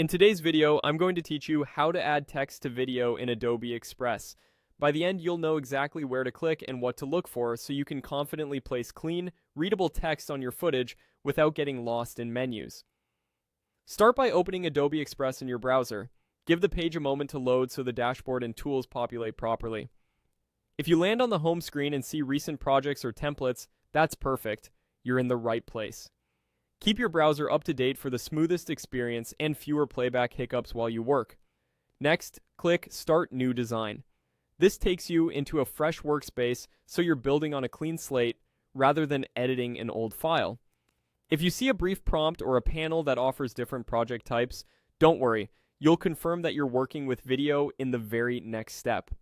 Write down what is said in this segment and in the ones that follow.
In today's video, I'm going to teach you how to add text to video in Adobe Express. By the end, you'll know exactly where to click and what to look for so you can confidently place clean, readable text on your footage without getting lost in menus. Start by opening Adobe Express in your browser. Give the page a moment to load so the dashboard and tools populate properly. If you land on the home screen and see recent projects or templates, that's perfect. You're in the right place. Keep your browser up to date for the smoothest experience and fewer playback hiccups while you work. Next, click Start New Design. This takes you into a fresh workspace so you're building on a clean slate rather than editing an old file. If you see a brief prompt or a panel that offers different project types, don't worry, you'll confirm that you're working with video in the very next step.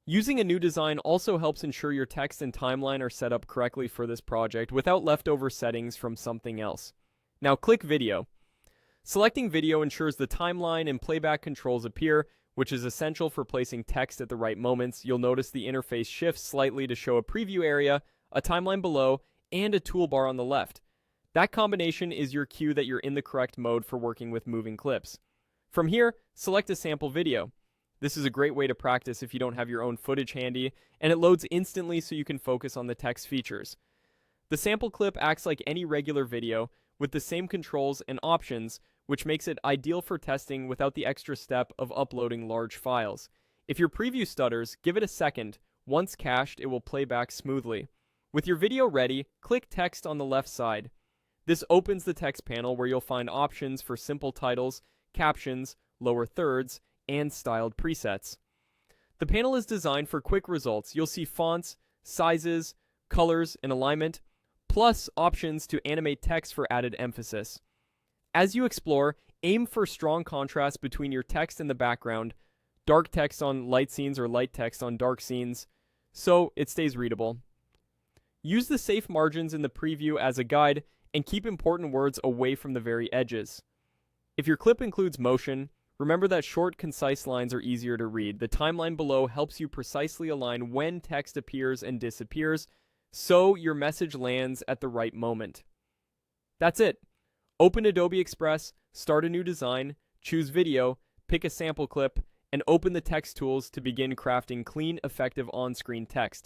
Using a new design also helps ensure your text and timeline are set up correctly for this project without leftover settings from something else. Now click Video. Selecting video ensures the timeline and playback controls appear, which is essential for placing text at the right moments. You'll notice the interface shifts slightly to show a preview area, a timeline below, and a toolbar on the left. That combination is your cue that you're in the correct mode for working with moving clips. From here, select a sample video. This is a great way to practice if you don't have your own footage handy, and it loads instantly so you can focus on the text features. The sample clip acts like any regular video with the same controls and options, which makes it ideal for testing without the extra step of uploading large files. If your preview stutters, give it a second. Once cached, it will play back smoothly. With your video ready, click Text on the left side. This opens the text panel where you'll find options for simple titles, captions, lower thirds, and styled presets. The panel is designed for quick results. You'll see fonts, sizes, colors, and alignment, plus options to animate text for added emphasis. As you explore, aim for strong contrast between your text and the background, dark text on light scenes or light text on dark scenes, so it stays readable. Use the safe margins in the preview as a guide and keep important words away from the very edges. If your clip includes motion, remember that short, concise lines are easier to read. The timeline below helps you precisely align when text appears and disappears, so your message lands at the right moment. That's it. Open Adobe Express, start a new design, choose video, pick a sample clip, and open the text tools to begin crafting clean, effective on-screen text.